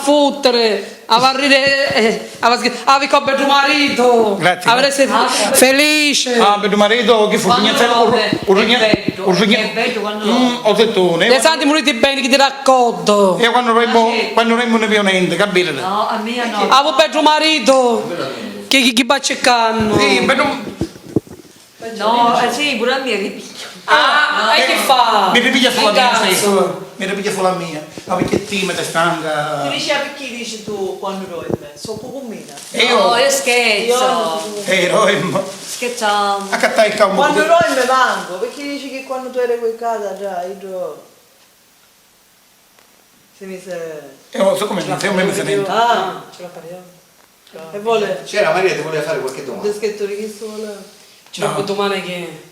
fottere, a varrire, a vicobbe tuo marito. Grazie. Avresti felice. Ah, per tuo marito che fu È bello quando ho detto, Le santi moriti bene che ti racconto. io quando non ne vedo niente, capite? no, a mia no. A voi per tuo marito, che baccecano. Sì, per No, sì, pure a mia che picchio. Ah, e che fa? mi ripiglia sulla Che mia, cazzo? mi ripiglia sulla mia, ma perché timida, stanca. Ti diceva perché dici tu quando dorme? Sono cucumina. E No, io io scherzo. ero Scherziamo. a cattare il campo. Quando dorme manco, perché dici che quando tu eri qui casa già, io... Se mi sei... Io so come mi sento. Ah, Ce la parliamo. e vuole... C'era Maria, ti voleva fare qualche Ti domanda. scritto di chi vuole... No. Domani che?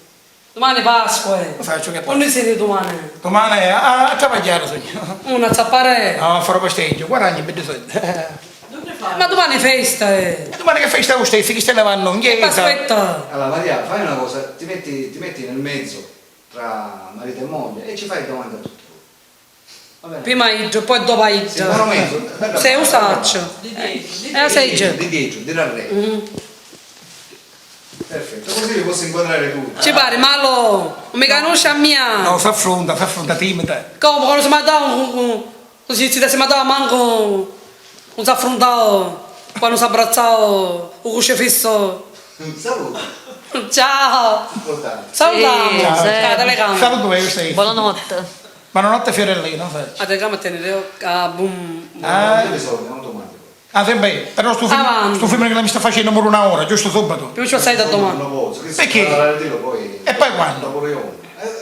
Domani è Pasqua. Faccio che Quando siete domani? domani a travagliare, sogno. Una zappare. A fare passeggio, guadagni per soldi. Dove fai? Ma domani è festa. Domani che festa con stessi, che se ne vanno in chiesa. Aspetta. Allora Maria, fai una cosa, ti metti nel mezzo tra marito e moglie e ci fai domande a tutti. Va bene? Prima Iggio, poi dopo Sì, buono mezzo. Iggio. Sei un saccio. Sei Iggio. Di dietro, di rarre. Perfetto, così vi posso inquadrare tutti. Ci pare, ma non mi conosce a mia. No, si affronta, timida. Come quando si matava, così si matava manco, non si affrontava, poi non si abbracciava, un crocifisso. Saluto, Ciao. importante. Salutiamo. Sì, sì. La telecamera. Saluto dove sei. Buonanotte. Buonanotte Fiorellino, sai. La telecamera tenere a boom. Non devi soldi, è automatico. Ah, sempre, però sto Avanti. film che mi sta facendo per una ora, giusto subito. Più ci sei da domani. Non posso, che Perché? si parla di quello, poi... E poi quando? Dopo le ore.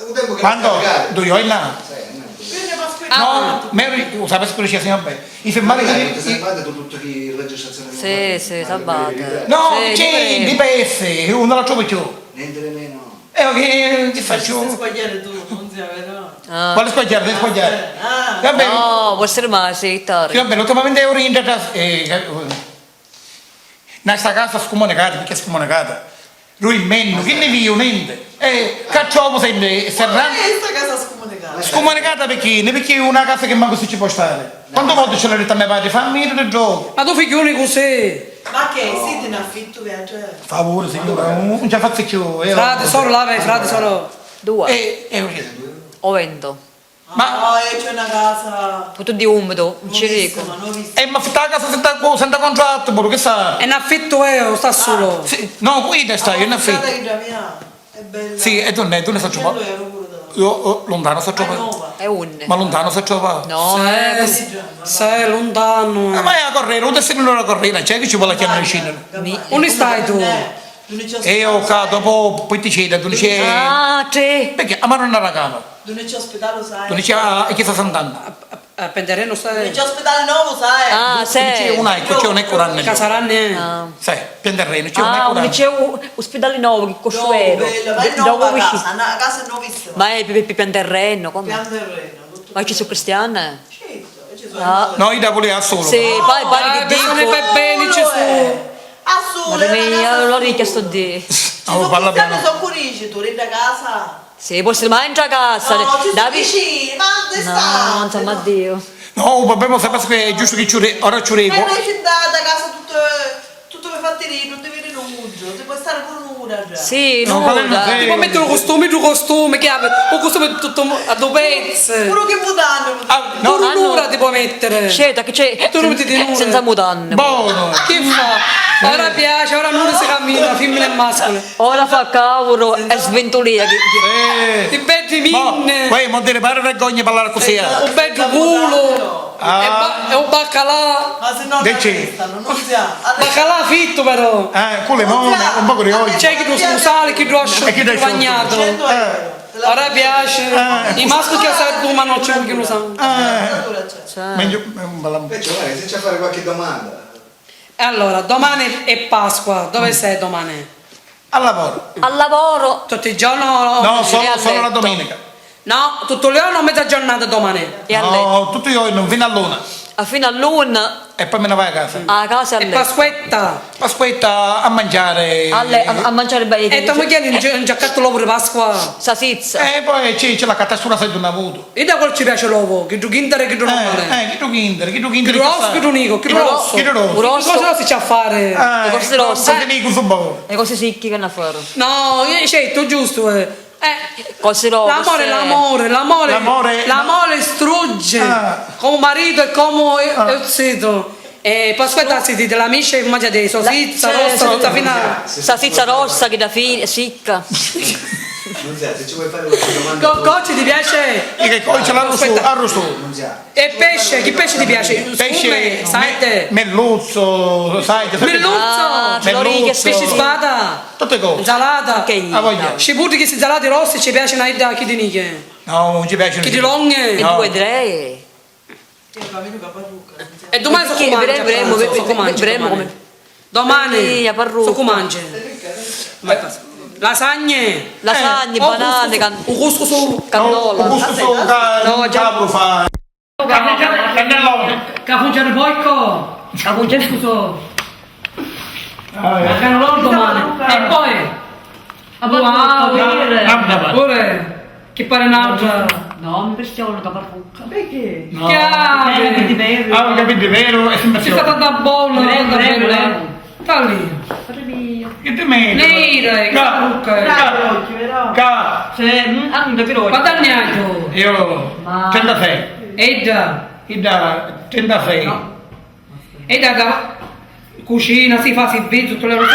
Un tempo che Quando? non sta Dove io è là? Quindi mi aspettare. No, Mary, sapete quello che siamo bene. I filmati Magari che... ti sei fatto tutto chi registrazione. Sì, sì, sabate. No, Sì, c'è sì. di PS, uno la trovo più. Niente nemmeno. E che Se faccio? sbagliare tu, non si vero. Ah. Vuole sbagliare, deve sbagliare. Ah, Va bene. No, può essere mai, sì, Tori. Va bene, ultimamente è orientata. Nesta casa scomunicata, perché è scomunicata. Lui meno, che ne vivo niente. E cacciavo sempre, serrano. questa casa scomunicata. Scomunicata perché è una casa che manco si ci può stare. Quante volte ce l'ho detto a mio padre, fammi il gioco. Ma tu figlione così. Ma che? Siete in affitto viaggiare? Favore signora, non ci ha fatto più. Frate solo là, frate solo. Due. O vento. Ma- No, c'è una casa... Tutto di umido, non ci dico. nuovissima, nuovissima. Ma fitta la casa senza contratto, pure che sa? È in affitto sta solo. Sì, no, qui stai, io ne Guarda affitto. che già mia è bella. Sì, e tu ne sto trovando. 100 euro pure da... Io lontano sto È trovando. nuova. È un. Ma lontano sto trovando. No, Sei lontano. Ma vai a correre, non ti non a correre, c'è che ci vuole chiamare vicino. Dove stai tu? E io dopo poi ti chiedo, tu dici, Ah, te. perché? Ma non era cama. Non c'è ospedale, sai? Tu dici, ah, che sta sentando? A Pendereno Non stai. c'è ospedale nuovo, sai? Ah, Tu dici, sei. c'è un curanne. Casaranne. Ah, Sai, pianterreno, c'è un Ah, curanne. c'è un ospedale nuovo che No, costruero. bella, ma è nuova Dove casa, una casa nuovissima. Ma è per pian terreno, come? Pian terreno, tutto. Ma ci sono cristiane? Certo, ci sono Ah. No, io da voleva solo. Sì, pare che sono dico. i bene ci su. Assurde, Madre mia, allora richiesto di. Oh, parla piano. sono curigi, tu rientri a casa. Sì, può essere mai in casa. No, ci sono Davi- vicini, ma dove No, sta? non sa mai Dio. No, vabbè, ma sapete che è giusto che ora ci E reco. noi ci dà da casa tutto per fatti lì, non devi rinuncio, ti puoi stare pure nuda già. Sì, No, nuda. quello non Ti puoi mettere un costume, che ha un costume tutto a due pezzi. Pure che mutande. Ah, No, no, l'ura ti puoi mettere. Scelta che c'è Tu non metti di nuda. senza mutanne. buono. Che fa? Ora piace, ora non si cammina, femmine e mascoli. Ora fa cavolo e sventolia. Ti betti Ma, minne, poi, non deve fare vergogna parlare così. un bel culo, Ah. e un baccalà. Ma se no Che non c'è? restano, non si ha. Baccalà fitto però. Con le mani, un po' curioso. C'è chi lo scusale, chi lo E chi lo asciutto? bagnato. 100 euro. Ora piace. I maschi che sai tu, ma non c'è chi lo sa. Meglio, un bel Invece, guarda, se c'è a fare qualche domanda. E allora, domani è Pasqua, dove sei domani? al lavoro. Al lavoro. Tutti i giorni? o- No, e a solo la letto. domenica. No, tutto il giorno o mezza giornata domani? E a letto. No, tutto io non fino all'una. fino all'una e poi me ne vai a casa. a casa a E letto. Pasquetta. Aspetta a mangiare. A mangiare bene. E tu mi chiedi un giacchetto l'uovo di Pasqua. Sasizza. E poi c'è la cattastura se non ha avuto. E da qual ci piace l'uovo? Che tu Kinder e che tu normale? Chi tu Kinder, chi tu Che Kinder. tu rosso, che tu Nico, che tu rosso. Chi tu rosso. Rosso. Cosa si c'è a fare? Le cose rosse. Cosa dico su buono. Le cose secche che hanno a fare. No, io scelto giusto. Cose rosse. L'amore strugge come marito e come zito. E poi aspetta, si dite la miscia e mangia dei sosizza rossa tutta finale. Sasizza rossa che da fine, secca. Non si ha, se ci vuoi fare qualche domanda. Cocci ti piace? E che poi ce l'hanno su, arrosto. Non si ha. E pesce, che pesce ti piace? Pesce, Saite. Melluzzo, sai. Merluzzo. Melluzzo. Pesce spada. Tutte cose. Insalata. Che A voglia. Scibuti che si insalati rossi ci piace una idea chi di niche. No, non ci piacciono. Chi di longhe. E No. 2 3. E domani so come mangia. Vedremo Domani la parrucca. so come mangia. Lasagne. Lasagne, banane, Un couscous. cannola. No, già lo fa. Cannellone. Capucciare boicco. Capucciare scuso. Cannellone domani. E poi. Wow. Pure. Che pare un'altra. No, mi piace una caparrucca. Perché? Chiave. Ah, ho capito, vero? È sempre C'è stata da buona. Sta lì. Che te metti? Lei, Ca. Hanno però. Ma danneggiato. Io 36. Edda. E da 36. E da cucina si fa, si vede tutte le cose.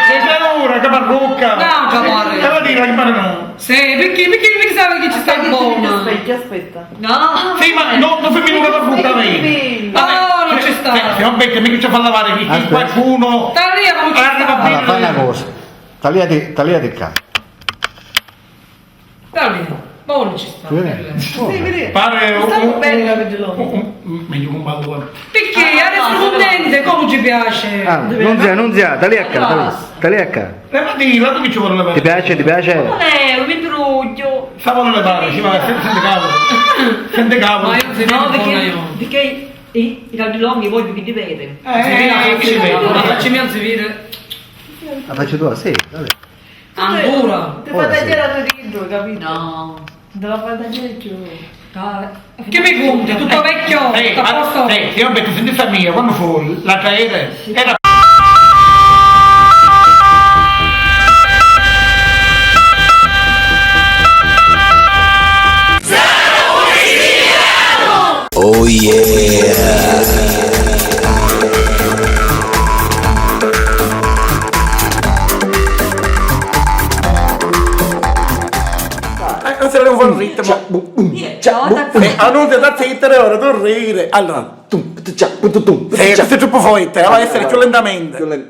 Sei ora che parrucca. No, Giovanni. Che vuol dire che pare no? Sì, perché sai che ci sta buona? Aspetta. No. Sì, ma non fammi una parrucca lei. No, non ci sta. Se non becca, mica ci fa lavare chi qualcuno. Sta lì, ma non ci Arriva sta. bene. Allora, fai una cosa, tagliati il capo. Sta lì, ma non ci sta. Pare Stanno bene la vegelone. meglio un ballo. Perché adesso contente, come ci piace? Ah, non zia, tagli a capo. Ma dillo, tu che ci vuole lavare? Ti piace? Non è, mi truglio. Stavano le palle, ci va, sente cavolo. Sente cavolo. Ma io non si No, vede perché i caldi lunghi voi vi vedete. Che si vede? La facciamo non si vede. La faccio tua, sì, dai. Ancora. Ti fai tagliare a dentro, capito? No. Te la fai tagliare più. Che mi conti? Tutto vecchio? Tutto a posto? Sì, io metto sentita mia, quando fu la traere, era Oh yeah! non se ne fa un ritmo. Annunzia da zittere ora, tu rire. Allora, questo è troppo forte, deve essere più lentamente.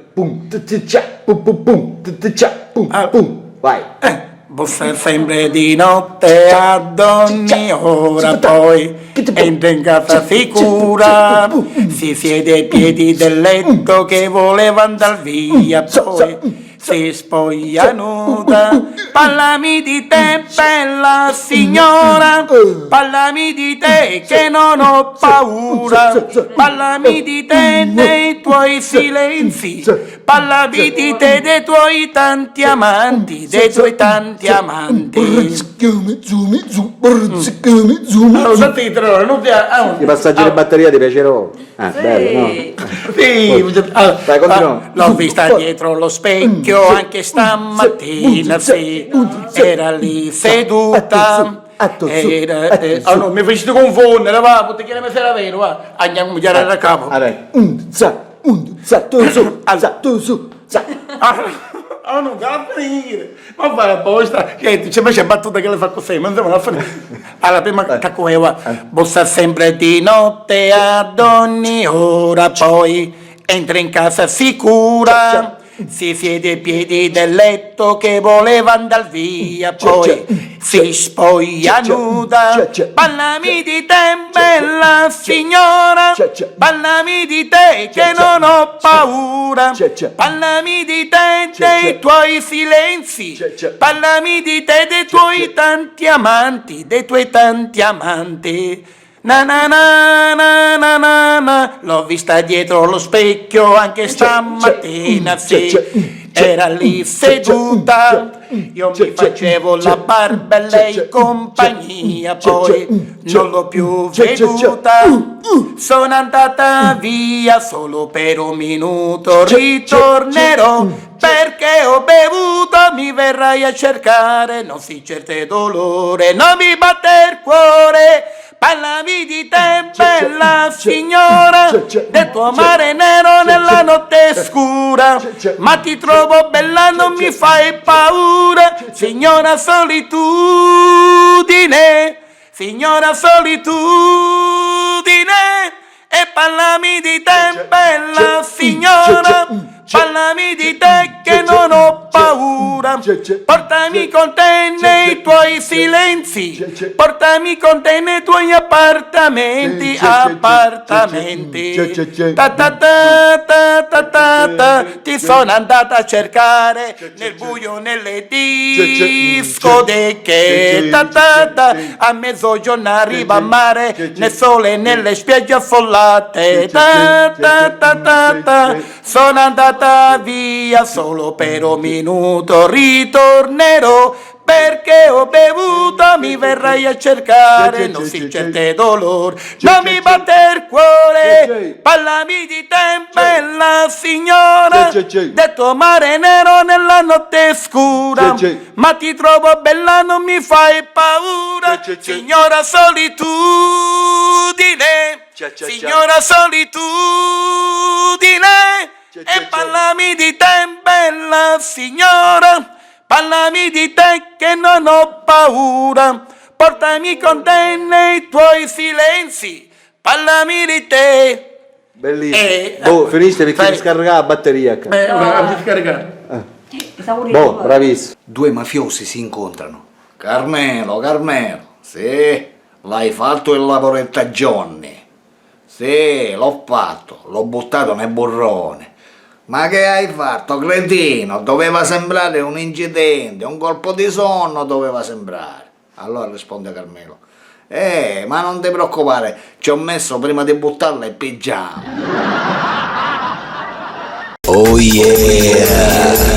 Vai. Bussa sempre di notte ad ogni ora, poi entra in casa sicura, si siede ai piedi del letto che voleva andar via, poi si spoglia nuda. Parlami di te, bella signora, parlami di te che non ho paura, parlami di te, dei tuoi silenzi, parlami di te, dei tuoi tanti amanti, dei tuoi tanti amanti. I passaggi di batteria ti piacerò. Ah, bello, no? Sì, Vai, continua. l'ho vista dietro lo specchio anche stamattina, sì, era lì seduta. Oh no, mi facete confondere, va, potete chiedere se era vero, va, andiamo a girare da capo. Oh no, va a finire, ma vai apposta, c'è battuta che le fa così, ma andiamo a finire. Alla prima cacqueva, bussa sempre di notte ad ogni ora, poi entra in casa sicura, si siede ai piedi del letto che voleva andar via, poi si spoglia nuda. Parlami di te, bella signora, parlami di te che non ho paura, parlami di te, dei tuoi silenzi, parlami di te, dei tuoi tanti amanti, dei tuoi tanti amanti. Na na na na na na na. L'ho vista dietro lo specchio anche stamattina, sì. Era lì seduta, io mi facevo la barba e lei compagnia, poi non l'ho più veduta. Sono andata via solo per un minuto, ritornerò perché ho bevuto, mi verrai a cercare, non si certe dolore, non mi batte il cuore. Parlami di te, bella signora, del tuo mare nero nella notte scura, ma ti trovo bella, non mi fai paura, signora solitudine, signora solitudine, e parlami di te, bella signora, parlami di te che non ho paura, portami con te nei tuoi silenzi, portami con te nei tuoi appartamenti, appartamenti, ta ta ta ta ta ta ta, ti sono andata a cercare nel buio nelle discoteche, ta ta ta, a mezzogiorno arriva a mare, nel sole nelle spiagge affollate, ta ta ta ta ta, sono andata via solo per un minuto, ritornerò perché ho bevuto, mi verrai a cercare, non si certe dolore, non mi batte il cuore, parlami di te, bella signora, del tuo mare nero nella notte scura, ma ti trovo bella, non mi fai paura, signora solitudine, signora solitudine, e parlami di te, bella signora, parlami di te che non ho paura, portami con te nei tuoi silenzi, parlami di te. Bellissimo. Finisce perché devi scaricare la batteria. Devi scaricare. Bravissimo. Due mafiosi si incontrano. Carmelo, sì, l'hai fatto il lavoretto a Johnny. Sì, l'ho fatto, l'ho buttato nel burrone. Ma che hai fatto, cretino? Doveva sembrare un incidente, un colpo di sonno doveva sembrare. Allora risponde Carmelo. Ma non ti preoccupare, ci ho messo prima di buttarla il pigiama. Oh yeah!